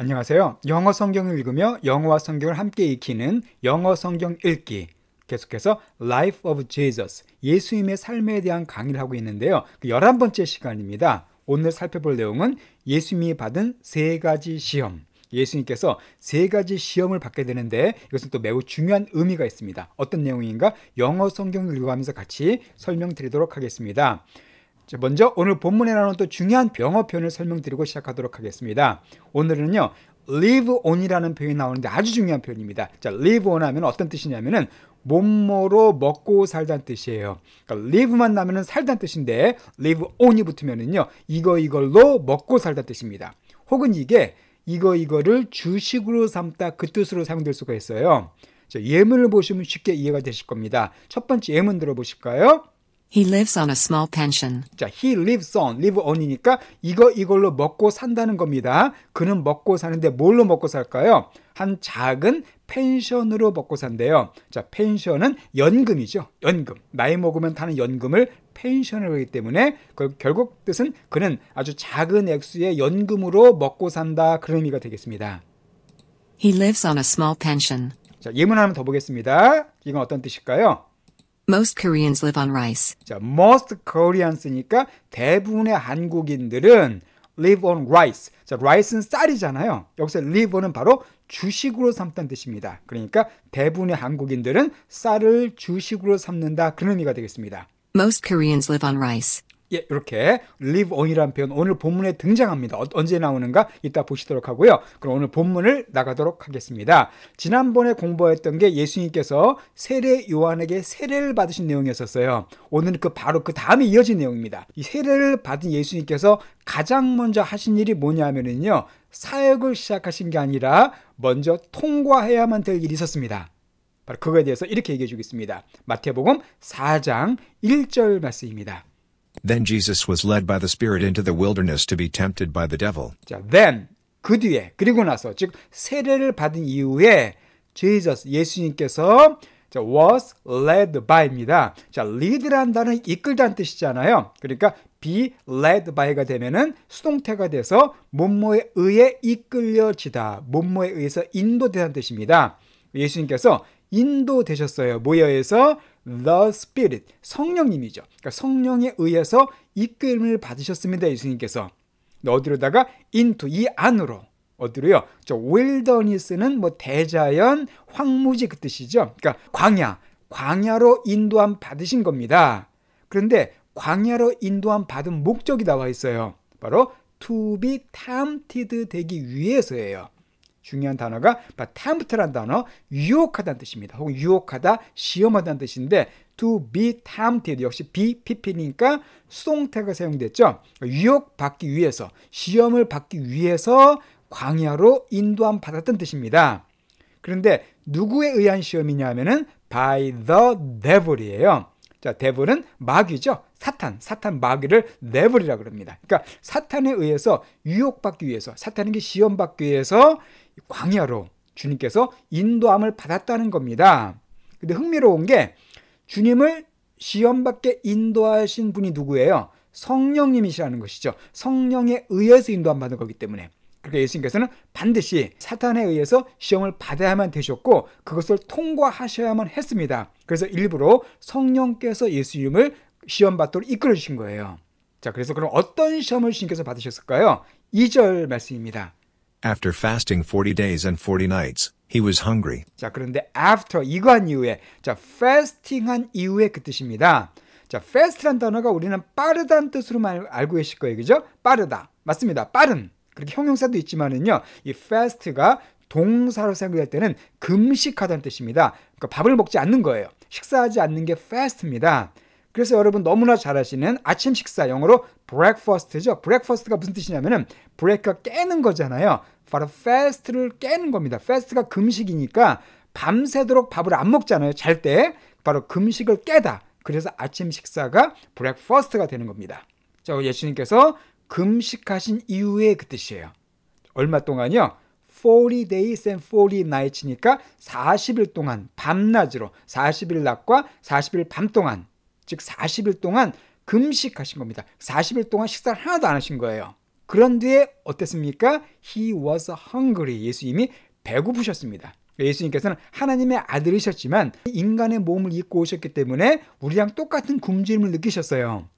안녕하세요. 영어 성경을 읽으며 영어와 성경을 함께 익히는 영어 성경 읽기. 계속해서 Life of Jesus, 예수님의 삶에 대한 강의를 하고 있는데요. 11번째 시간입니다. 오늘 살펴볼 내용은 예수님이 받은 세 가지 시험. 예수님께서 세 가지 시험을 받게 되는데 이것은 또 매우 중요한 의미가 있습니다. 어떤 내용인가? 영어 성경을 읽어가면서 같이 설명드리도록 하겠습니다. 먼저 오늘 본문에 나오는 또 중요한 영어 표현을 설명드리고 시작하도록 하겠습니다. 오늘은요, live on이라는 표현이 나오는데 아주 중요한 표현입니다. 자, live on 하면 어떤 뜻이냐면은 몸모로 먹고 살다는 뜻이에요. 그러니까 live만 나면은 살다는 뜻인데 live on이 붙으면은요, 이걸로 먹고 살다는 뜻입니다. 혹은 이거를 주식으로 삼다, 그 뜻으로 사용될 수가 있어요. 자, 예문을 보시면 쉽게 이해가 되실 겁니다. 첫 번째 예문 들어보실까요? He lives on a small pension. 자, he live on이니까 이걸로 먹고 산다는 겁니다. 그는 먹고 사는데 뭘로 먹고 살까요? 한 작은 펜션으로 먹고 산대요. 자, 펜션은 연금이죠. 연금. 나이 먹으면 타는 연금을 펜션을 하기 때문에 결국 뜻은 그는 아주 작은 액수의 연금으로 먹고 산다, 그런 의미가 되겠습니다. He lives on a small pension. 자, 예문 하나 더 보겠습니다. 이건 어떤 뜻일까요? Most Koreans live on rice. 자, most Koreans니까 대부분의 한국인들은 live on rice. 자, rice는 쌀이잖아요. 여기서 live on은 바로 주식으로 삼다는 뜻입니다. 그러니까 대부분의 한국인들은 쌀을 주식으로 삼는다, 그런 의미가 되겠습니다. Most Koreans live on rice. 예, 이렇게 live on이라는 표현 오늘 본문에 등장합니다. 언제 나오는가 이따 보시도록 하고요. 그럼 오늘 본문을 나가도록 하겠습니다. 지난번에 공부했던 게 예수님께서 세례 요한에게 세례를 받으신 내용이었어요. 오늘은 바로 그 다음에 이어진 내용입니다. 이 세례를 받은 예수님께서 가장 먼저 하신 일이 뭐냐면요, 사역을 시작하신 게 아니라 먼저 통과해야만 될 일이 있었습니다. 바로 그거에 대해서 이렇게 얘기해 주겠습니다. 마태복음 4장 1절 말씀입니다. Then Jesus was led by the Spirit into the wilderness to be tempted by the devil. 자, then, 그 뒤에, 그리고 나서, 즉 세례를 받은 이후에 Jesus, 예수님께서 was led by입니다. 자, lead라는 단어는 이끌다는 뜻이잖아요. 그러니까 be led by가 되면은 수동태가 돼서 뭐뭐에 의해 이끌려지다, 뭐뭐에 의해서 인도되다는 뜻입니다. 예수님께서 인도되셨어요. 뭐에 의해서? The Spirit, 성령님이죠. 그러니까 성령에 의해서 이끌림을 받으셨습니다. 예수님께서. 어디로다가? into, 이 안으로. 어디로요? wilderness는 대자연, 황무지 그 뜻이죠. 그러니까 광야로 인도함 받으신 겁니다. 그런데 광야로 인도함 받은 목적이 나와 있어요. 바로 to be tempted 되기 위해서예요. 중요한 단어가 tempt라는 단어, 유혹하다는 뜻입니다. 혹은 유혹하다, 시험하다는 뜻인데 to be tempted, 역시 be, pp니까 수동태가 사용됐죠. 유혹받기 위해서, 시험을 받기 위해서 광야로 인도함 받았던 뜻입니다. 그런데 누구에 의한 시험이냐 하면은 by the devil이에요. 자, devil은 마귀죠. 사탄 마귀를 devil이라고 그럽니다. 그러니까 사탄에 의해서 유혹받기 위해서, 사탄에게 시험받기 위해서 광야로 주님께서 인도함을 받았다는 겁니다. 근데 흥미로운 게 주님을 시험받게 인도하신 분이 누구예요? 성령님이시라는 것이죠. 성령에 의해서 인도함 받은 거기 때문에. 그러니까 예수님께서는 반드시 사탄에 의해서 시험을 받아야만 되셨고 그것을 통과하셔야만 했습니다. 그래서 일부러 성령께서 예수님을 시험받도록 이끌어 주신 거예요. 자, 그래서 그럼 어떤 시험을 주님께서 받으셨을까요? 2절 말씀입니다. After fasting 40 days and 40 nights, he was hungry. 자, 그런데 after, 이거 한 이후에, 자, fasting한 이후에 그 뜻입니다. 자, fast란 단어가 우리는 빠르다는 뜻으로만 알고 계실 거예요. 그죠? 빠르다. 맞습니다. 빠른. 그렇게 형용사도 있지만은요, 이 fast가 동사로 사용될 때는 금식하다는 뜻입니다. 그러니까 밥을 먹지 않는 거예요. 식사하지 않는 게 fast입니다. 그래서 여러분 너무나 잘 아시는 아침 식사, 영어로 breakfast죠. breakfast가 무슨 뜻이냐면은 break가 깨는 거잖아요. 바로 fast를 깨는 겁니다. fast가 금식이니까 밤새도록 밥을 안 먹잖아요. 잘 때. 바로 금식을 깨다. 그래서 아침 식사가 breakfast가 되는 겁니다. 자, 예수님께서 금식하신 이후에 그 뜻이에요. 얼마 동안요? 40 days and 40 nights니까 40일 동안 밤낮으로 40일 낮과 40일 밤 동안, 즉 40일 동안 금식하신 겁니다. 40일 동안 식사를 하나도 안 하신 거예요. 그런 뒤에 어땠습니까? He was hungry. 예수님이 배고프셨습니다. 예수님께서는 하나님의 아들이셨지만 인간의 몸을 입고 오셨기 때문에 우리랑 똑같은 굶주림을 느끼셨어요.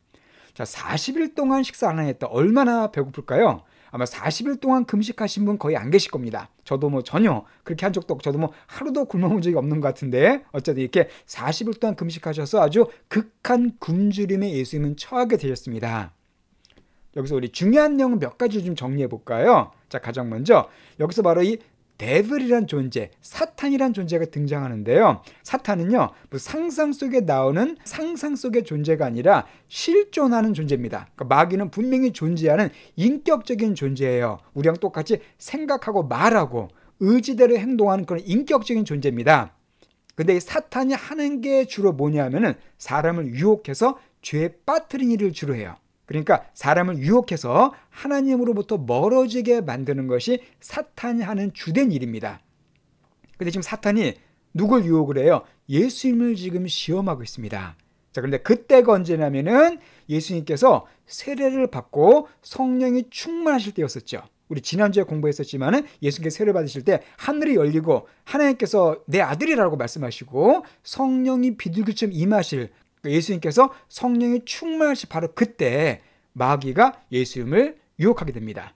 자, 40일 동안 식사 안 했다. 얼마나 배고플까요? 아마 40일 동안 금식하신 분 거의 안 계실 겁니다. 저도 뭐 전혀 그렇게 한 적도 없고 저도 뭐 하루도 굶어본 적이 없는 것 같은데 어쨌든 이렇게 40일 동안 금식하셔서 아주 극한 굶주림에 예수님은 처하게 되셨습니다. 여기서 우리 중요한 내용 몇 가지 좀 정리해 볼까요? 자, 가장 먼저 여기서 바로 이 데블이란 존재, 사탄이란 존재가 등장하는데요. 사탄은요, 뭐 상상 속에 나오는 상상 속의 존재가 아니라 실존하는 존재입니다. 그러니까 마귀는 분명히 존재하는 인격적인 존재예요. 우리랑 똑같이 생각하고 말하고 의지대로 행동하는 그런 인격적인 존재입니다. 근데 이 사탄이 하는 게 주로 뭐냐면은 사람을 유혹해서 죄에 빠뜨리는 일을 주로 해요. 그러니까 사람을 유혹해서 하나님으로부터 멀어지게 만드는 것이 사탄이 하는 주된 일입니다. 근데 지금 사탄이 누굴 유혹을 해요? 예수님을 지금 시험하고 있습니다. 자, 그런데 그때가 언제냐면은 예수님께서 세례를 받고 성령이 충만하실 때였었죠. 우리 지난주에 공부했었지만은 예수님께서 세례를 받으실 때 하늘이 열리고 하나님께서 내 아들이라고 말씀하시고 성령이 비둘기처럼 임하실 예수님께서 성령이 충만하실 바로 그때 마귀가 예수님을 유혹하게 됩니다.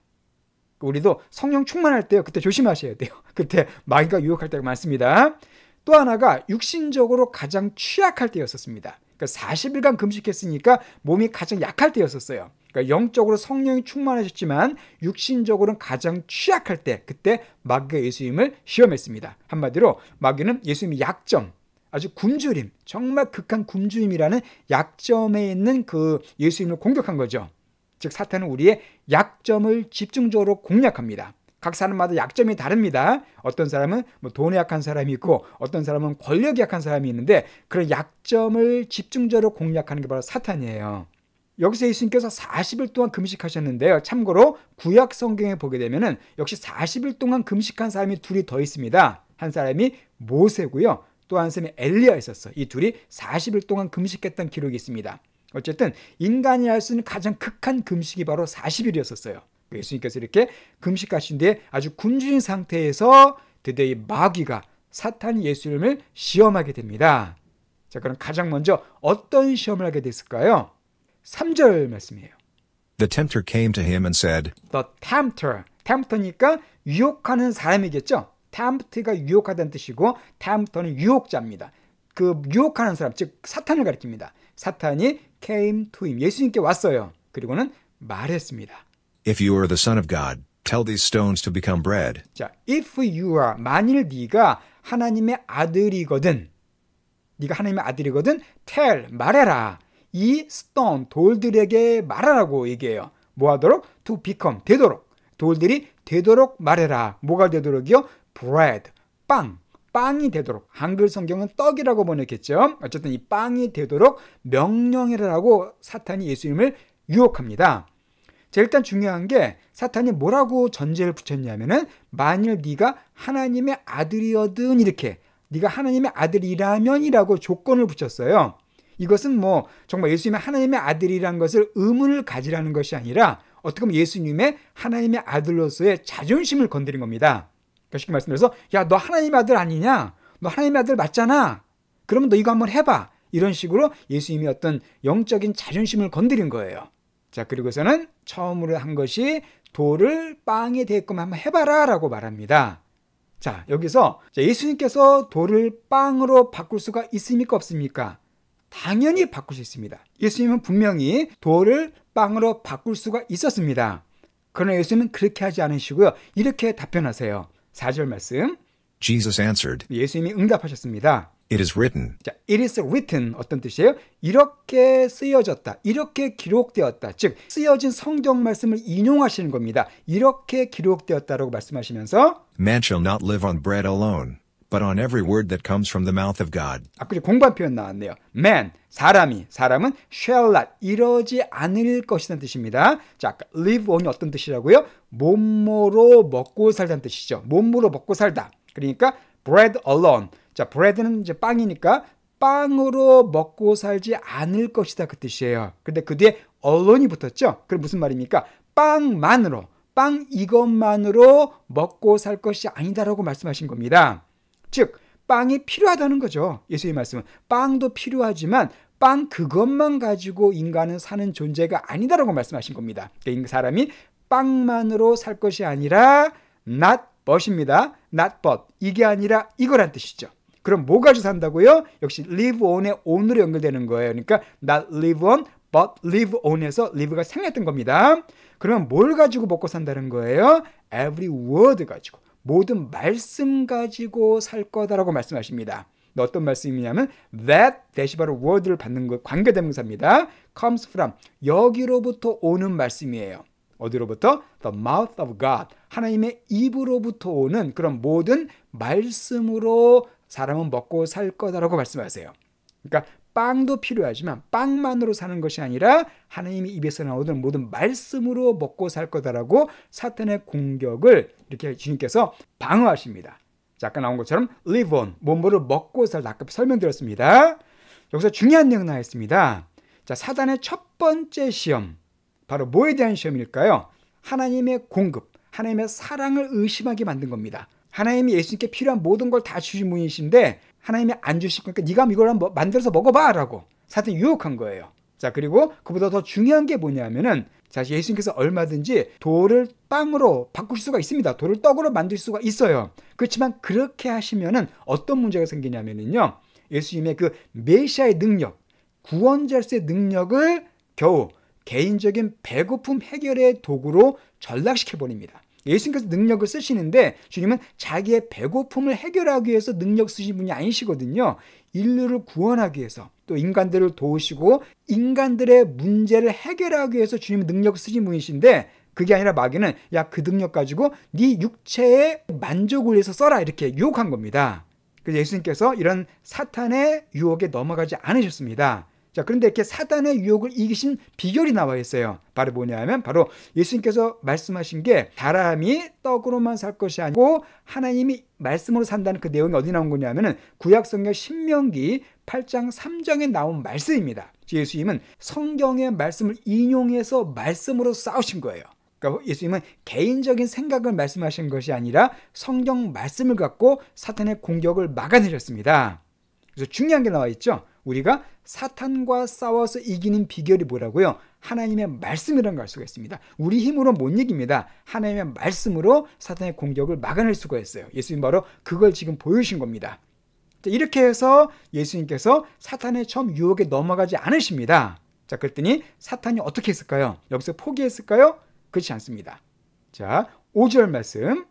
우리도 성령 충만할 때요. 그때 조심하셔야 돼요. 그때 마귀가 유혹할 때가 많습니다. 또 하나가 육신적으로 가장 취약할 때였었습니다. 그러니까 40일간 금식했으니까 몸이 가장 약할 때였었어요. 그러니까 영적으로 성령이 충만하셨지만 육신적으로는 가장 취약할 때 그때 마귀가 예수님을 시험했습니다. 한마디로 마귀는 예수님의 약점, 아주 굶주림, 정말 극한 굶주림이라는 약점에 있는 그 예수님을 공격한 거죠. 즉 사탄은 우리의 약점을 집중적으로 공략합니다. 각 사람마다 약점이 다릅니다. 어떤 사람은 뭐 돈에 약한 사람이 있고 어떤 사람은 권력에 약한 사람이 있는데 그런 약점을 집중적으로 공략하는 게 바로 사탄이에요. 여기서 예수님께서 40일 동안 금식하셨는데요. 참고로 구약 성경에 보게 되면은 역시 40일 동안 금식한 사람이 둘이 더 있습니다. 한 사람이 모세고요. 또 한 사람이 엘리야 있었어. 이 둘이 40일 동안 금식했던 기록이 있습니다. 어쨌든 인간이 할 수 있는 가장 극한 금식이 바로 40일이었었어요. 예수님께서 이렇게 금식하신 뒤에 아주 굶주린 상태에서 드디어 이 마귀가 사탄이 예수님을 시험하게 됩니다. 자, 그럼 가장 먼저 어떤 시험을 하게 됐을까요? 3절 말씀이에요. The tempter came to him and said, The tempter. tempter니까 유혹하는 사람이겠죠. tempt가 유혹하다는 뜻이고 tempter는 유혹자입니다. 그 유혹하는 사람, 즉 사탄을 가리킵니다. 사탄이 came to him. 예수님께 왔어요. 그리고는 말했습니다. If you are the Son of God, tell these stones to become bread. 자, if you are, 만일 네가 하나님의 아들이거든, 네가 하나님의 아들이거든, tell, 말해라. 이 stone, 돌들에게 말하라고 얘기해요. 뭐 하도록? to become, 되도록. 돌들이 되도록 말해라. 뭐가 되도록이요? bread, 빵. 빵이 되도록. 한글 성경은 떡이라고 번역했죠. 어쨌든 이 빵이 되도록 명령해라라고 사탄이 예수님을 유혹합니다. 자, 일단 중요한 게 사탄이 뭐라고 전제를 붙였냐면은 만일 네가 하나님의 아들이거든 이렇게 네가 하나님의 아들이라면이라고 조건을 붙였어요. 이것은 뭐 정말 예수님의 하나님의 아들이라는 것을 의문을 가지라는 것이 아니라 어떻게 보면 예수님의 하나님의 아들로서의 자존심을 건드린 겁니다. 그러니까 쉽게 말씀드려서 야, 너 하나님의 아들 아니냐? 너 하나님의 아들 맞잖아. 그러면 너 이거 한번 해봐. 이런 식으로 예수님이 어떤 영적인 자존심을 건드린 거예요. 자, 그리고서는 처음으로 한 것이 돌을 빵이 되게끔 한번 해봐라 라고 말합니다. 자, 여기서 예수님께서 돌을 빵으로 바꿀 수가 있습니까 없습니까? 당연히 바꿀 수 있습니다. 예수님은 분명히 돌을 빵으로 바꿀 수가 있었습니다. 그러나 예수님은 그렇게 하지 않으시고요. 이렇게 답변하세요. 4절 말씀. Jesus answered, 예수님이 응답하셨습니다. It is written. 자, it is written 어떤 뜻이에요? 이렇게 쓰여졌다. 이렇게 기록되었다. 즉 쓰여진 성경 말씀을 인용하시는 겁니다. 이렇게 기록되었다라고 말씀하시면서 Man shall not live on bread alone, but on every word that comes from the mouth of God. 아까 공부한 표현 나왔네요. Man, 사람은 shall not, 이러지 않을 것이라는 뜻입니다. 자, 아까 live on이 어떤 뜻이라고요? 몸으로 먹고 살다는 뜻이죠. 몸으로 먹고 살다. 그러니까 bread alone. 자, bread는 이제 빵이니까 빵으로 먹고 살지 않을 것이다 그 뜻이에요. 근데 그 뒤에 alone이 붙었죠. 그럼 무슨 말입니까? 빵 이것만으로 먹고 살 것이 아니다라고 말씀하신 겁니다. 즉 빵이 필요하다는 거죠. 예수의 말씀은 빵도 필요하지만 빵 그것만 가지고 인간은 사는 존재가 아니다라고 말씀하신 겁니다. 그러니까 사람이 빵만으로 살 것이 아니라 not but입니다. not but 이게 아니라 이거란 뜻이죠. 그럼 뭐 가지고 산다고요? 역시 live on의 on으로 연결되는 거예요. 그러니까 not live on but live on에서 live가 생략된 겁니다. 그러면 뭘 가지고 먹고 산다는 거예요? every word 가지고 모든 말씀 가지고 살 거다라고 말씀하십니다. 어떤 말씀이냐면 that 대시 바로 word를 받는 거 관계대명사입니다. comes from 여기로부터 오는 말씀이에요. 어디로부터? The mouth of God 하나님의 입으로부터 오는 그런 모든 말씀으로 사람은 먹고 살 거다라고 말씀하세요. 그러니까 빵도 필요하지만 빵만으로 사는 것이 아니라 하나님의 입에서 나오는 모든 말씀으로 먹고 살 거다라고 사탄의 공격을 이렇게 주님께서 방어하십니다. 자, 아까 나온 것처럼 live on, 뭐뭐를 먹고 살다. 아까 설명드렸습니다. 여기서 중요한 내용 나왔습니다. 자, 사단의 첫 번째 시험, 바로 뭐에 대한 시험일까요? 하나님의 공급, 하나님의 사랑을 의심하게 만든 겁니다. 하나님이 예수님께 필요한 모든 걸 다 주신 분이신데 하나님이 안 주실 거니까 네가 이걸 한번 만들어서 먹어봐 라고 사탄이 유혹한 거예요. 자, 그리고 그보다 더 중요한 게 뭐냐면은 자, 예수님께서 얼마든지 돌을 빵으로 바꿀 수가 있습니다. 돌을 떡으로 만들 수가 있어요. 그렇지만 그렇게 하시면은 어떤 문제가 생기냐면은요, 예수님의 그 메시아의 능력, 구원자로서의 능력을 겨우 개인적인 배고픔 해결의 도구로 전락시켜버립니다. 예수님께서 능력을 쓰시는데 주님은 자기의 배고픔을 해결하기 위해서 능력 쓰신 분이 아니시거든요. 인류를 구원하기 위해서 또 인간들을 도우시고 인간들의 문제를 해결하기 위해서 주님은 능력을 쓰신 분이신데 그게 아니라 마귀는 야, 그 능력 가지고 네 육체의 만족을 위해서 써라 이렇게 유혹한 겁니다. 그래서 예수님께서 이런 사탄의 유혹에 넘어가지 않으셨습니다. 자, 그런데 이렇게 사단의 유혹을 이기신 비결이 나와 있어요. 바로 뭐냐면 바로 예수님께서 말씀하신 게 사람이 떡으로만 살 것이 아니고 하나님이 말씀으로 산다는 그 내용이 어디 나온 거냐면은 구약성경 신명기 8장 3장에 나온 말씀입니다. 예수님은 성경의 말씀을 인용해서 말씀으로 싸우신 거예요. 그러니까 예수님은 개인적인 생각을 말씀하신 것이 아니라 성경 말씀을 갖고 사탄의 공격을 막아내셨습니다. 그래서 중요한 게 나와 있죠. 우리가 사탄과 싸워서 이기는 비결이 뭐라고요? 하나님의 말씀이라는 걸 알 수가 있습니다. 우리 힘으로 못 이깁니다. 하나님의 말씀으로 사탄의 공격을 막아낼 수가 있어요. 예수님 바로 그걸 지금 보여주신 겁니다. 자, 이렇게 해서 예수님께서 사탄의 처음 유혹에 넘어가지 않으십니다. 자, 그랬더니 사탄이 어떻게 했을까요? 여기서 포기했을까요? 그렇지 않습니다. 자, 5절 말씀.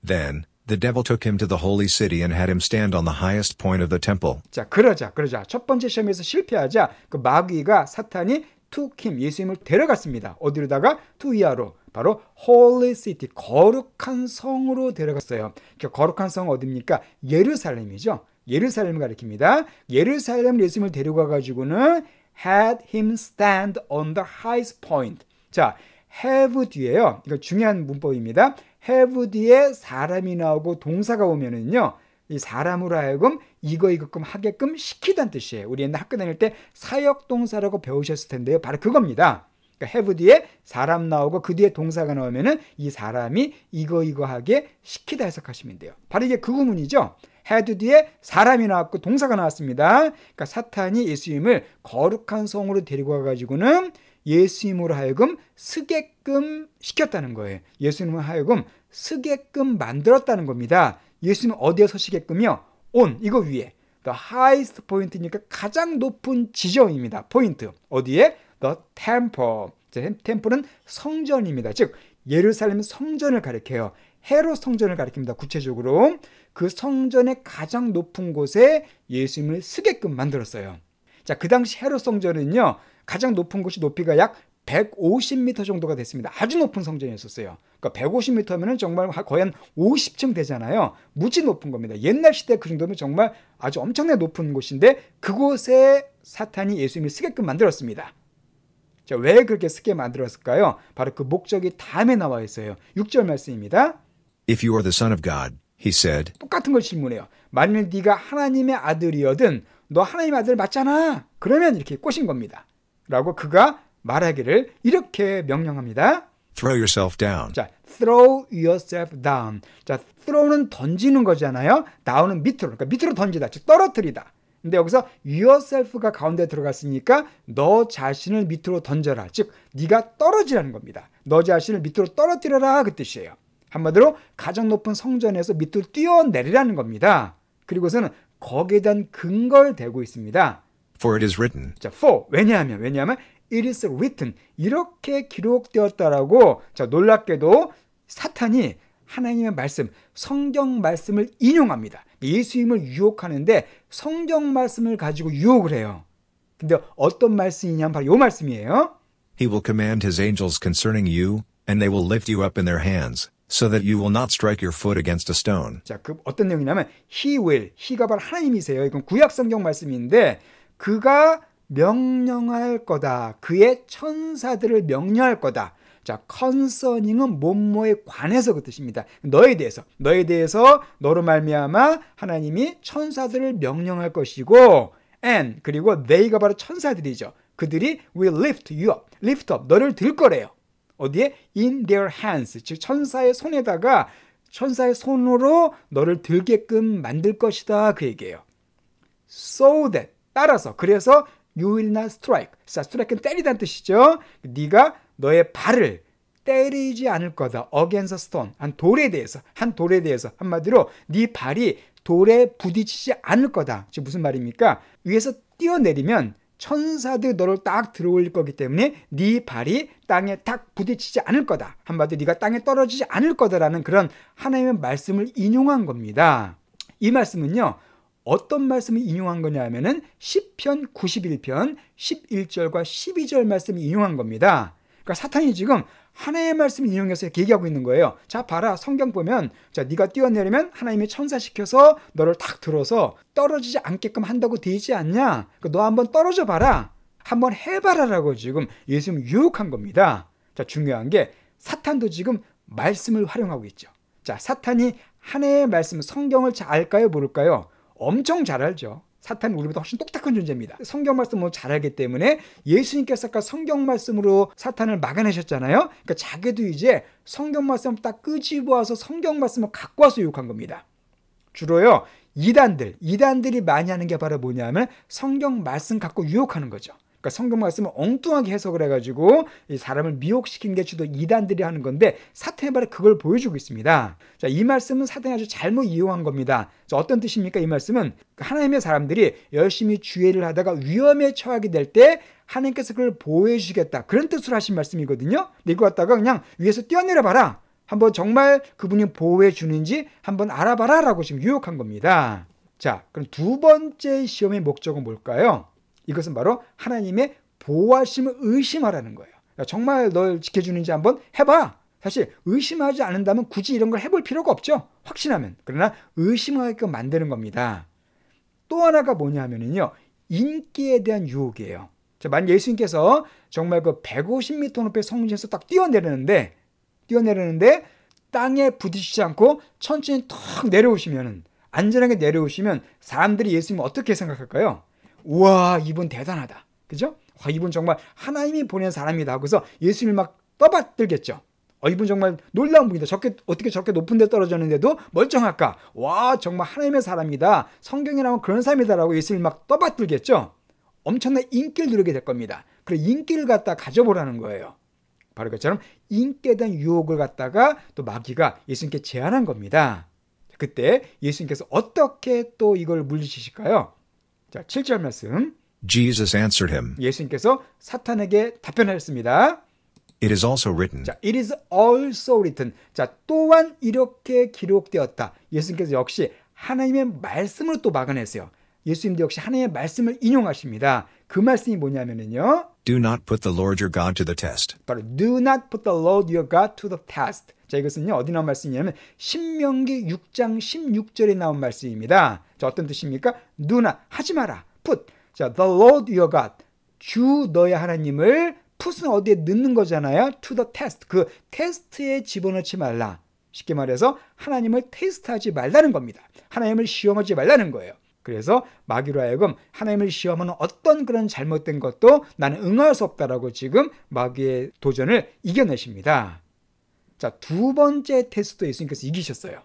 Then the devil took him to the holy city and had him stand on the highest point of the temple. 자, 그러자. 첫 번째 시험에서 실패하자 그 마귀가 사탄이 took him, 예수님을 데려갔습니다. 어디로다가? to 이하로. 바로 holy city, 거룩한 성으로 데려갔어요. 거룩한 성은 어디입니까? 예루살렘이죠. 예루살렘을 가리킵니다. 예루살렘 예수님을 데려가가지고는 had him stand on the highest point. 자, have 뒤에요. 이거 중요한 문법입니다. have 뒤에 사람이 나오고 동사가 오면은요, 이 사람으로 하여금 이거끔 하게끔 시키다는 뜻이에요. 우리 옛날 학교 다닐 때 사역동사라고 배우셨을 텐데요. 바로 그겁니다. 그러니까 have 뒤에 사람 나오고 그 뒤에 동사가 나오면은 이 사람이 이거 하게 시키다 해석하시면 돼요. 바로 이게 그 구문이죠. had 뒤에 사람이 나왔고 동사가 나왔습니다. 그러니까 사탄이 예수님을 거룩한 성으로 데리고 와가지고는 예수님으로 하여금 쓰게끔 시켰다는 거예요. 예수님을 하여금 쓰게끔 만들었다는 겁니다. 예수님은 어디에 서시게끔요? on, 이거 위에. The highest point니까 가장 높은 지점입니다. 포인트. 어디에? The temple. 템플은 성전입니다. 즉 예루살렘 성전을 가리켜요. 헤롯 성전을 가리킵니다. 구체적으로 그 성전의 가장 높은 곳에 예수님을 쓰게끔 만들었어요. 자, 그 당시 헤롯 성전은요, 가장 높은 곳이 높이가 약 150m 정도가 됐습니다. 아주 높은 성전이었어요. 그러니까 150m면은 정말 거의 한 50층 되잖아요. 무지 높은 겁니다. 옛날 시대 그 정도면 정말 아주 엄청나게 높은 곳인데 그곳에 사탄이 예수님을 쓰게끔 만들었습니다. 자, 왜 그렇게 쓰게 만들었을까요? 바로 그 목적이 다음에 나와 있어요. 6절 말씀입니다. If you are the son of God, he said. 똑같은 걸 질문해요. 만일 네가 하나님의 아들이거든 너 하나님의 아들 맞잖아. 그러면 이렇게 꼬신 겁니다. 라고 그가 말하기를 이렇게 명령합니다. Throw yourself down. 자, throw yourself down. 자, throw는 던지는 거잖아요. down은 밑으로. 그러니까 밑으로 던지다. 즉 떨어뜨리다. 근데 여기서 yourself가 가운데 들어갔으니까 너 자신을 밑으로 던져라. 즉 네가 떨어지라는 겁니다. 너 자신을 밑으로 떨어뜨려라 그 뜻이에요. 한마디로 가장 높은 성전에서 밑으로 뛰어내리라는 겁니다. 그리고서는 거기에 대한 근거를 대고 있습니다. For it is written. 자, for 왜냐하면 it is written 이렇게 기록되었다라고. 자, 놀랍게도 사탄이 하나님의 말씀, 성경 말씀을 인용합니다. 예수님을 유혹하는데 성경 말씀을 가지고 유혹을 해요. 근데 어떤 말씀이냐면 바로 이 말씀이에요. He will command his angels concerning you, and they will lift you up in their hands, so that you will not strike your foot against a stone. 자, 그 어떤 내용이냐면 he will, he가 바로 하나님이세요. 이건 구약 성경 말씀인데 그가 명령할 거다. 그의 천사들을 명령할 거다. 자, concerning은 뭐뭐에 관해서 그 뜻입니다. 너에 대해서 너로 말미암아 하나님이 천사들을 명령할 것이고 and 그리고 they가 바로 천사들이죠. 그들이 will lift you up, lift up 너를 들 거래요. 어디에? in their hands, 즉 천사의 손에다가 천사의 손으로 너를 들게끔 만들 것이다 그 얘기예요. So that 따라서 그래서 you will not strike. 자, strike는 때리다는 뜻이죠. 네가 너의 발을 때리지 않을 거다. against a stone. 한 돌에 대해서 한마디로 네 발이 돌에 부딪히지 않을 거다. 즉 무슨 말입니까? 위에서 뛰어내리면 천사들 너를 딱 들어올릴 거기 때문에 네 발이 땅에 딱 부딪히지 않을 거다. 한마디로 네가 땅에 떨어지지 않을 거다라는 그런 하나님의 말씀을 인용한 겁니다. 이 말씀은요. 어떤 말씀을 인용한 거냐 하면은 시편 91편 11절과 12절 말씀을 인용한 겁니다. 그러니까 사탄이 지금 하나님의 말씀을 인용해서 이렇게 얘기하고 있는 거예요. 자, 봐라. 성경 보면 자, 네가 뛰어내리면 하나님이 천사시켜서 너를 탁 들어서 떨어지지 않게끔 한다고 돼 있지 않냐? 그러니까 너 한번 떨어져 봐라. 한번 해봐라라고 지금 예수님 유혹한 겁니다. 자, 중요한 게 사탄도 지금 말씀을 활용하고 있죠. 자, 사탄이 하나님의 말씀, 성경을 잘 알까요? 모를까요? 엄청 잘 알죠. 사탄은 우리보다 훨씬 똑똑한 존재입니다. 성경 말씀을 잘 알기 때문에 예수님께서 아까 성경 말씀으로 사탄을 막아내셨잖아요. 그러니까 자기도 이제 성경 말씀을 딱 끄집어와서 성경 말씀을 갖고 와서 유혹한 겁니다. 주로요. 이단들이 많이 하는 게 바로 뭐냐면 성경 말씀 갖고 유혹하는 거죠. 그러니까 성경 말씀을 엉뚱하게 해석을 해가지고 이 사람을 미혹시킨 게 주로 이단들이 하는 건데 사탄이 바로 그걸 보여주고 있습니다. 자, 이 말씀은 사탄이 아주 잘못 이용한 겁니다. 자, 어떤 뜻입니까? 이 말씀은 하나님의 사람들이 열심히 주의를 하다가 위험에 처하게 될 때 하나님께서 그걸 보호해 주시겠다. 그런 뜻으로 하신 말씀이거든요. 근데 이거 갖다가 그냥 위에서 뛰어내려 봐라. 한번 정말 그분이 보호해 주는지 한번 알아봐라 라고 지금 유혹한 겁니다. 자, 그럼 두 번째 시험의 목적은 뭘까요? 이것은 바로 하나님의 보호하심을 의심하라는 거예요. 정말 널 지켜주는지 한번 해봐. 사실 의심하지 않는다면 굳이 이런 걸 해볼 필요가 없죠. 확신하면. 그러나 의심하게끔 만드는 겁니다. 또 하나가 뭐냐 하면요. 인기에 대한 유혹이에요. 자, 만약 예수님께서 정말 그 150m 높이의 성전에서 딱 뛰어내리는데 땅에 부딪히지 않고 천천히 턱 내려오시면 안전하게 내려오시면 사람들이 예수님을 어떻게 생각할까요? 우와, 이분 대단하다. 그죠? 와, 이분 정말 하나님이 보낸 사람이다. 그래서 예수님을 막 떠받들겠죠. 이분 정말 놀라운 분이다. 어떻게 저렇게 높은 데 떨어졌는데도 멀쩡할까? 와, 정말 하나님의 사람이다. 성경에 나온 그런 사람이다라고 예수님을 막 떠받들겠죠. 엄청난 인기를 누리게 될 겁니다. 그래, 인기를 갖다 가져보라는 거예요. 바로 그처럼 인기에 대한 유혹을 갖다가 또 마귀가 예수님께 제안한 겁니다. 그때 예수님께서 어떻게 또 이걸 물리치실까요? 자, 7절 말씀. Jesus answered him. 예수님께서 사탄에게 답변하였습니다. It is also written. 자, it is also written. 자, 또한 이렇게 기록되었다. 예수님께서 역시 하나님의 말씀으로 또 막아냈어요. 예수님도 역시 하나님의 말씀을 인용하십니다. 그 말씀이 뭐냐면요. Do not put the Lord your God to the test. 바로 do not put the Lord your God to the test. 자, 이것은요, 어디 나온 말씀이냐면 신명기 6장 16절에 나온 말씀입니다. 자, 어떤 뜻입니까? do not, 하지 마라. put. 자, the Lord your God. 주 너의 하나님을 put은 어디에 넣는 거잖아요. to the test. 그 테스트에 집어넣지 말라. 쉽게 말해서 하나님을 테스트하지 말라는 겁니다. 하나님을 시험하지 말라는 거예요. 그래서 마귀로 하여금 하나님을 시험하는 어떤 그런 잘못된 것도 나는 응할 수 없다라고 지금 마귀의 도전을 이겨내십니다. 자, 두 번째 테스트도 예수님께서 이기셨어요.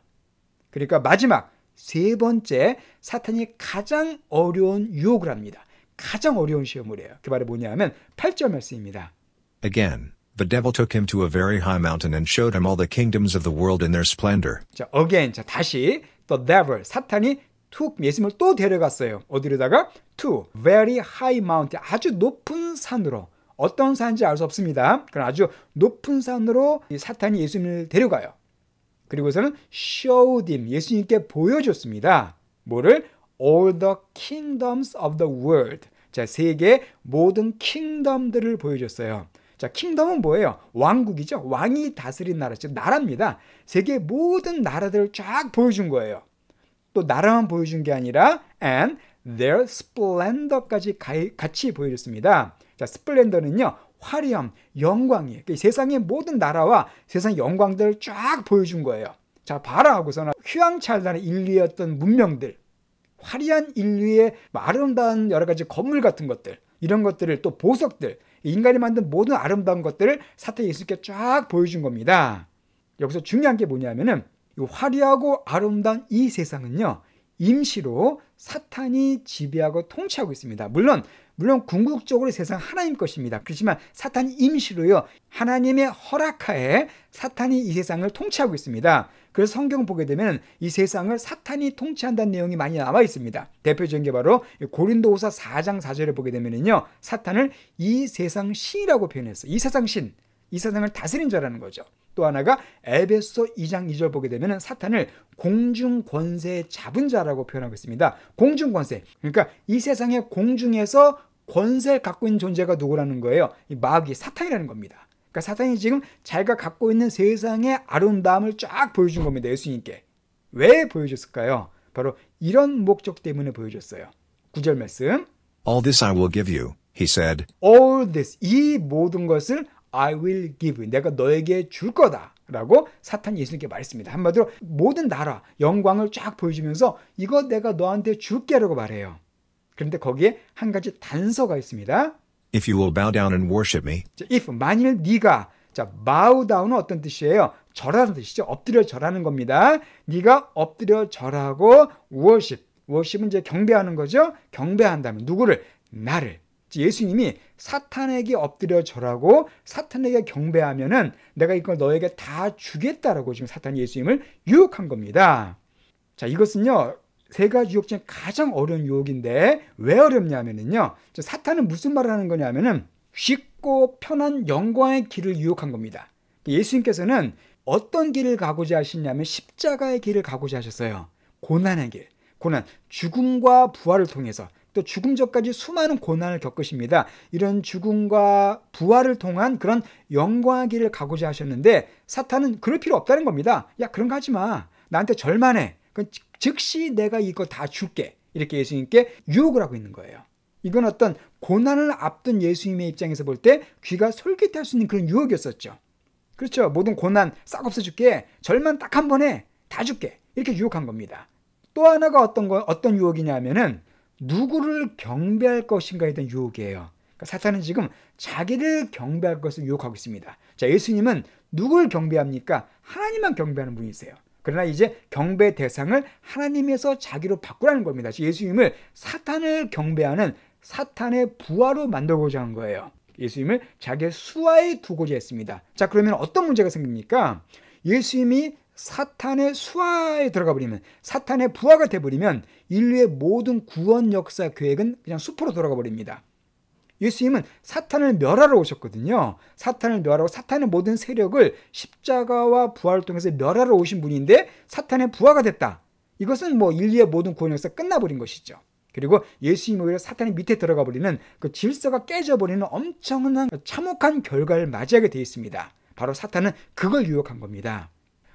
그러니까 마지막 세 번째 사탄이 가장 어려운 유혹을 합니다. 가장 어려운 시험을 해요. 그 말이 뭐냐면 8절 말씀입니다. Again, the devil took him to a very high mountain and showed him all the kingdoms of the world in their splendor. 자, again, 자, 다시 the devil, 사탄이 예수님을 또 데려갔어요. 어디로다가? To very high mountain, 아주 높은 산으로. 어떤 산인지 알 수 없습니다. 그럼 아주 높은 산으로 이 사탄이 예수님을 데려가요. 그리고서는 showed him, 예수님께 보여줬습니다. 뭐를? All the kingdoms of the world. 자, 세계의 모든 킹덤들을 보여줬어요. 자, 킹덤은 뭐예요? 왕국이죠. 왕이 다스린 나라, 즉 나라입니다. 세계의 모든 나라들을 쫙 보여준 거예요. 또 나라만 보여준 게 아니라 and their splendor까지 같이 보여줬습니다. 자, 스플렌더는요, 화려함, 영광이에요. 세상의 모든 나라와 세상 영광들을 쫙 보여준 거예요. 자, 봐라 하고서는 휘황찬란한 인류의 어떤 문명들, 화려한 인류의 아름다운 여러 가지 건물 같은 것들, 이런 것들을 또 보석들, 인간이 만든 모든 아름다운 것들을 사탄이 예수님께 쫙 보여준 겁니다. 여기서 중요한 게 뭐냐면은 이 화려하고 아름다운 이 세상은요, 임시로 사탄이 지배하고 통치하고 있습니다. 물론 궁극적으로 세상 하나님 것입니다. 그렇지만 사탄이 임시로요, 하나님의 허락하에 사탄이 이 세상을 통치하고 있습니다. 그래서 성경 보게 되면 이 세상을 사탄이 통치한다는 내용이 많이 남아 있습니다. 대표적인 게 바로 고린도후서 4장 4절에 보게 되면요, 사탄을 이 세상 신이라고 표현했어요. 이 세상 신, 이 세상을 다스린 자라는 거죠. 또 하나가 에베소 2장 2절 보게 되면 사탄을 공중 권세에 잡은 자라고 표현하고 있습니다. 공중 권세, 그러니까 이 세상의 공중에서 권세를 갖고 있는 존재가 누구라는 거예요? 이 마귀, 사탄이라는 겁니다. 그러니까 사탄이 지금 자기가 갖고 있는 세상의 아름다움을 쫙 보여준 겁니다. 예수님께. 왜 보여줬을까요? 바로 이런 목적 때문에 보여줬어요. 9절 말씀. All this I will give you, he said. All this, 이 모든 것을 I will give you, 내가 너에게 줄 거다 라고 사탄이 예수님께 말했습니다. 한마디로 모든 나라, 영광을 쫙 보여주면서 이거 내가 너한테 줄게 라고 말해요. 그런데 거기에 한 가지 단서가 있습니다. If you will bow down and worship me. If, 만일 네가, 자, bow down은 어떤 뜻이에요? 절하는 뜻이죠. 엎드려 절하는 겁니다. 네가 엎드려 절하고 worship은 이제 경배하는 거죠. 경배한다면 누구를? 나를. 예수님이 사탄에게 엎드려 절하고 사탄에게 경배하면은 내가 이걸 너에게 다 주겠다라고 지금 사탄이 예수님을 유혹한 겁니다. 자, 이것은요, 세 가지 유혹 중에 가장 어려운 유혹인데 왜 어렵냐면요, 사탄은 무슨 말을 하는 거냐면은 쉽고 편한 영광의 길을 유혹한 겁니다. 예수님께서는 어떤 길을 가고자 하시냐면 십자가의 길을 가고자 하셨어요. 고난의 길, 고난, 죽음과 부활을 통해서 또 죽음 전까지 수많은 고난을 겪으십니다. 이런 죽음과 부활을 통한 그런 영광의 길을 가고자 하셨는데 사탄은 그럴 필요 없다는 겁니다. 야, 그런 거 하지 마. 나한테 절만 해. 즉시 내가 이거 다 줄게. 이렇게 예수님께 유혹을 하고 있는 거예요. 이건 어떤 고난을 앞둔 예수님의 입장에서 볼 때 귀가 솔깃할 수 있는 그런 유혹이었었죠. 그렇죠. 모든 고난 싹 없애줄게. 절만 딱 한 번 해. 다 줄게. 이렇게 유혹한 겁니다. 또 하나가 어떤 유혹이냐면은 누구를 경배할 것인가에 대한 유혹이에요. 그러니까 사탄은 지금 자기를 경배할 것을 유혹하고 있습니다. 자, 예수님은 누구를 경배합니까? 하나님만 경배하는 분이세요. 그러나 이제 경배 대상을 하나님에서 자기로 바꾸라는 겁니다. 예수님을 사탄을 경배하는 사탄의 부하로 만들고자 한 거예요. 예수님을 자기의 수하에 두고자 했습니다. 자, 그러면 어떤 문제가 생깁니까? 예수님이 사탄의 수하에 들어가 버리면, 사탄의 부하가 돼버리면 인류의 모든 구원 역사 계획은 그냥 숲으로 돌아가 버립니다. 예수님은 사탄을 멸하러 오셨거든요. 사탄을 멸하고 사탄의 모든 세력을 십자가와 부활을 통해서 멸하러 오신 분인데 사탄의 부하가 됐다. 이것은 뭐 인류의 모든 구원 역사가 끝나버린 것이죠. 그리고 예수님이 오히려 사탄의 밑에 들어가 버리는 그 질서가 깨져버리는 엄청난 참혹한 결과를 맞이하게 되어 있습니다. 바로 사탄은 그걸 유혹한 겁니다.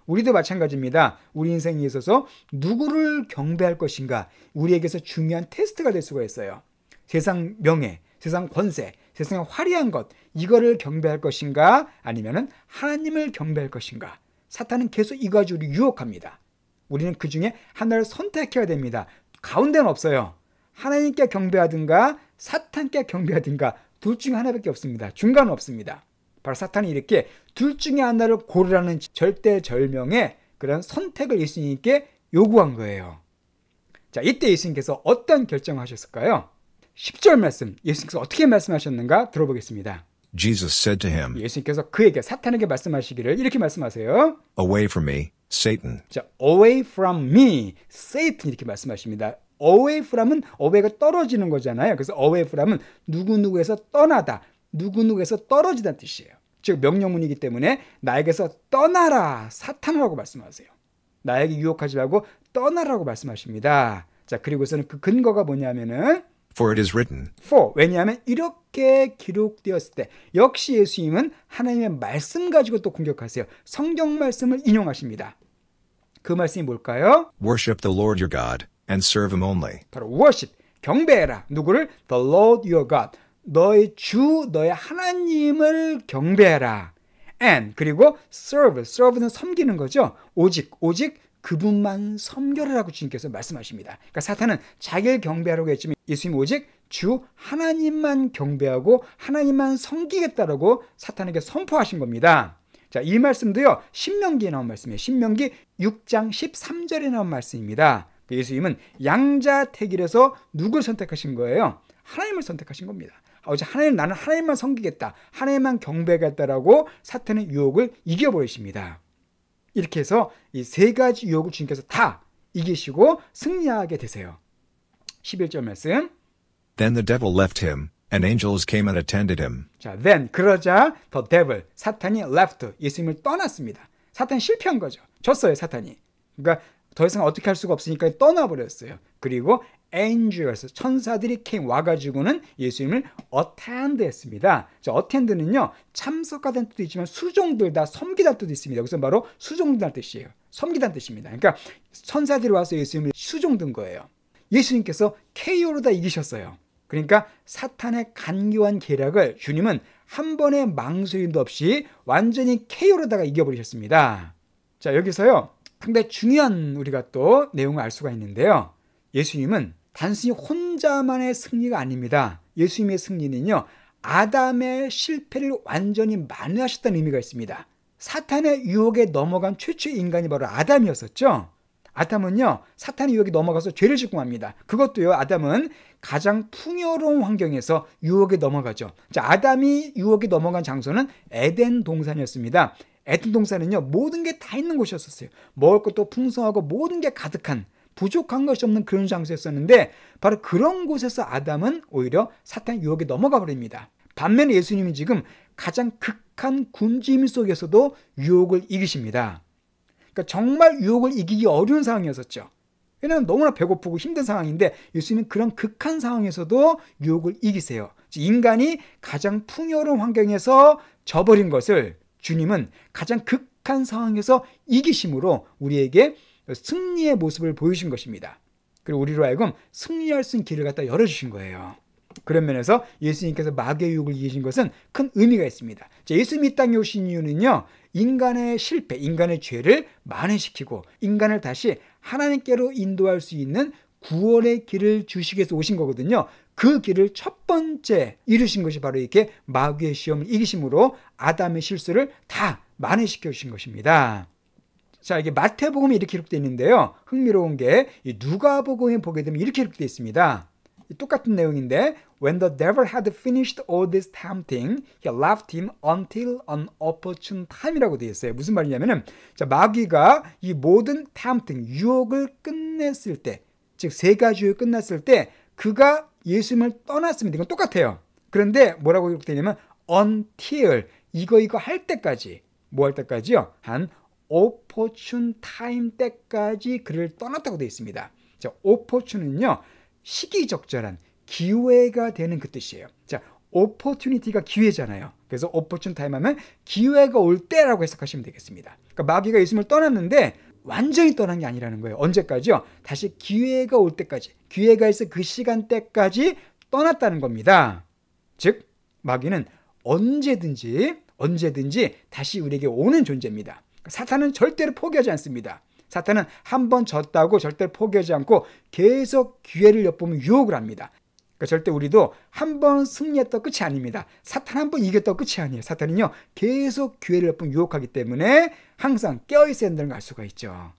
우리도 마찬가지입니다. 우리 인생에 있어서 누구를 경배할 것인가, 우리에게서 중요한 테스트가 될 수가 있어요. 세상 명예, 세상 권세, 세상의 화려한 것, 이거를 경배할 것인가, 아니면은 하나님을 경배할 것인가. 사탄은 계속 이거 가지고 우리 유혹합니다. 우리는 그 중에 하나를 선택해야 됩니다. 가운데는 없어요. 하나님께 경배하든가 사탄께 경배하든가 둘 중에 하나밖에 없습니다. 중간은 없습니다. 바로 사탄이 이렇게 둘 중에 하나를 고르라는 절대절명의 그런 선택을 예수님께 요구한 거예요. 자, 이때 예수님께서 어떤 결정을 하셨을까요? 10절 말씀, 예수님께서 어떻게 말씀하셨는가 들어보겠습니다. Jesus said to him, 예수님께서 그에게, 사탄에게 말씀하시기를 이렇게 말씀하세요. Away from me, Satan. 자, away from me, Satan 이렇게 말씀하십니다. away from은 away가 떨어지는 거잖아요. 그래서 away from은 누구누구에서 떠나다, 누구누구에서 떨어지다는 뜻이에요. 즉 명령문이기 때문에 나에게서 떠나라, 사탄이라고 말씀하세요. 나에게 유혹하지 말고 떠나라고 말씀하십니다. 자, 그리고서는 그 근거가 뭐냐면은 For it is written. for, 왜냐하면 이렇게 기록되었을 때 역시 예수님은 하나님의 말씀 가지고 또 공격하세요. 성경 말씀을 인용하십니다. 그 말씀이 뭘까요? Worship the Lord your God and serve him only. 바로 worship, 경배해라. 누구를? The Lord your God. 너의 주, 너의 하나님을 경배해라. And, 그리고 serve는 섬기는 거죠. 오직 그분만 섬겨라라고 주님께서 말씀하십니다. 그러니까 사탄은 자기를 경배하라고 했지만 예수님 오직 주 하나님만 경배하고 하나님만 섬기겠다라고 사탄에게 선포하신 겁니다. 자, 이 말씀도요, 신명기에 나온 말씀이에요. 신명기 6장 13절에 나온 말씀입니다. 예수님은 양자택일에서 누굴 선택하신 거예요? 하나님을 선택하신 겁니다. 나는 하나님만 섬기겠다, 하나님만 경배하겠다라고 사탄의 유혹을 이겨버리십니다. 이렇게 해서 이 세 가지 유혹을 주님께서 다 이기시고 승리하게 되세요. 11절 말씀. Then the devil left him, and angels came and attended him. 자, then 그러자 the devil, 사탄이 left, 예수님을 떠났습니다. 사탄이 실패한 거죠. 졌어요, 사탄이. 그러니까 더 이상 어떻게 할 수가 없으니까 떠나버렸어요. 그리고 angels, 천사들이 came 와가지고는 예수님을 attend 했습니다. 자, attend는요, 참석하다는 뜻도 있지만 수종들다, 섬기다는 뜻도 있습니다. 그래서 바로 수종들다는 뜻이에요. 섬기다는 뜻입니다. 그러니까 천사들이 와서 예수님을 수종든 거예요. 예수님께서 KO로 다 이기셨어요. 그러니까 사탄의 간교한 계략을 주님은 한 번의 망설임도 없이 완전히 KO로다가 이겨버리셨습니다. 자, 여기서요, 상당히 중요한 우리가 또 내용을 알 수가 있는데요. 예수님은 단순히 혼자만의 승리가 아닙니다. 예수님의 승리는요, 아담의 실패를 완전히 만회하셨다는 의미가 있습니다. 사탄의 유혹에 넘어간 최초의 인간이 바로 아담이었었죠. 아담은요, 사탄의 유혹에 넘어가서 죄를 짓고 맙니다. 그것도요, 아담은 가장 풍요로운 환경에서 유혹에 넘어가죠. 자, 아담이 유혹에 넘어간 장소는 에덴 동산이었습니다. 에덴 동산은요, 모든 게 다 있는 곳이었어요. 먹을 것도 풍성하고 모든 게 가득한, 부족한 것이 없는 그런 장소였었는데 바로 그런 곳에서 아담은 오히려 사탄의 유혹에 넘어가 버립니다. 반면에 예수님은 지금 가장 극한 굶주림 속에서도 유혹을 이기십니다. 그러니까 정말 유혹을 이기기 어려운 상황이었었죠. 왜냐하면 너무나 배고프고 힘든 상황인데 예수님은 그런 극한 상황에서도 유혹을 이기세요. 인간이 가장 풍요로운 환경에서 져버린 것을 주님은 가장 극한 상황에서 이기심으로 우리에게 승리의 모습을 보여주신 것입니다. 그리고 우리로 하여금 승리할 수 있는 길을 갖다 열어주신 거예요. 그런 면에서 예수님께서 마귀의 유혹을 이기신 것은 큰 의미가 있습니다. 자, 예수님이 이 땅에 오신 이유는요, 인간의 실패, 인간의 죄를 만회시키고 인간을 다시 하나님께로 인도할 수 있는 구원의 길을 주시기 위해서 오신 거거든요. 그 길을 첫 번째 이루신 것이 바로 이렇게 마귀의 시험을 이기심으로 아담의 실수를 다 만회시켜 주신 것입니다. 자, 이게 마태복음에 이렇게 기록되어 있는데요. 흥미로운 게 누가복음에 보게 되면 이렇게 기록되어 있습니다. 똑같은 내용인데 When the devil had finished all this tempting, he left him until an opportune time이라고 되어 있어요. 무슨 말이냐면은, 자, 마귀가 이 모든 tempting, 유혹을 끝냈을 때, 즉 세 가지 유혹이 끝났을 때 그가 예수님을 떠났습니다. 이건 똑같아요. 그런데 뭐라고 기록되냐면 until, 이거 할 때까지, 뭐 할 때까지요? 한 opportune time 때까지 그를 떠났다고 되어 있습니다. 자, opportune은요, 시기적절한, 기회가 되는 그 뜻이에요. 자, opportunity가 기회잖아요. 그래서 opportune time 하면 기회가 올 때라고 해석하시면 되겠습니다. 그러니까 마귀가 예수님을 떠났는데 완전히 떠난 게 아니라는 거예요. 언제까지요? 다시 기회가 올 때까지, 기회가 있어 그 시간대까지 떠났다는 겁니다. 즉 마귀는 언제든지 다시 우리에게 오는 존재입니다. 사탄은 절대로 포기하지 않습니다. 사탄은 한 번 졌다고 절대로 포기하지 않고 계속 기회를 엿보면 유혹을 합니다. 그러니까 절대 우리도 한 번 승리했다 끝이 아닙니다. 사탄 한 번 이겼다 끝이 아니에요. 사탄은요 계속 기회를 몇 번 유혹하기 때문에 항상 깨어있어야 된다는 걸 알 수가 있죠.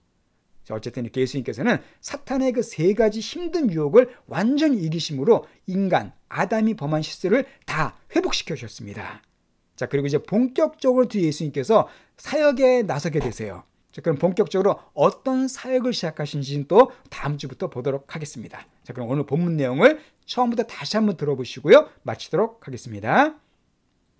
자, 어쨌든 이렇게 예수님께서는 사탄의 그 세 가지 힘든 유혹을 완전히 이기심으로 인간 아담이 범한 실수를 다 회복시켜 주셨습니다. 자, 그리고 이제 본격적으로 뒤에 예수님께서 사역에 나서게 되세요. 자, 그럼 본격적으로 어떤 사역을 시작하신지는 또 다음 주부터 보도록 하겠습니다. 자, 그럼 오늘 본문 내용을 처음부터 다시 한번 들어보시고요. 마치도록 하겠습니다.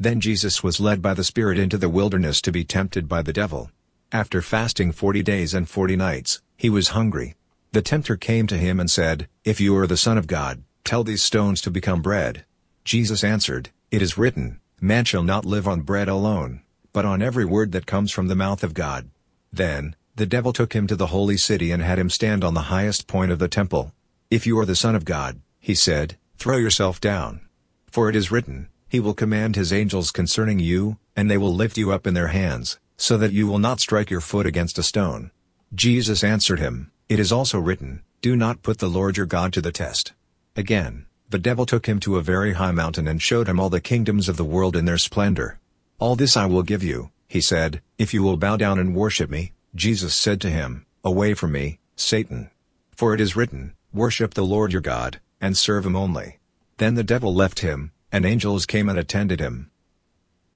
Then Jesus was led by the Spirit into the wilderness to be tempted by the devil. After fasting 40 days and 40 nights, he was hungry. The tempter came to him and said, If you are the Son of God, tell these stones to become bread. Jesus answered, It is written, Man shall not live on bread alone, but on every word that comes from the mouth of God. Then, the devil took him to the holy city and had him stand on the highest point of the temple. If you are the Son of God, he said, throw yourself down. For it is written, He will command His angels concerning you, and they will lift you up in their hands, so that you will not strike your foot against a stone. Jesus answered him, It is also written, Do not put the Lord your God to the test. Again, the devil took him to a very high mountain and showed him all the kingdoms of the world in their splendor. All this I will give you, he said, if you will bow down and worship me. Jesus said to him, Away from me, Satan. For it is written, Worship the Lord your God, and serve him only. Then the devil left him, and angels came and attended him.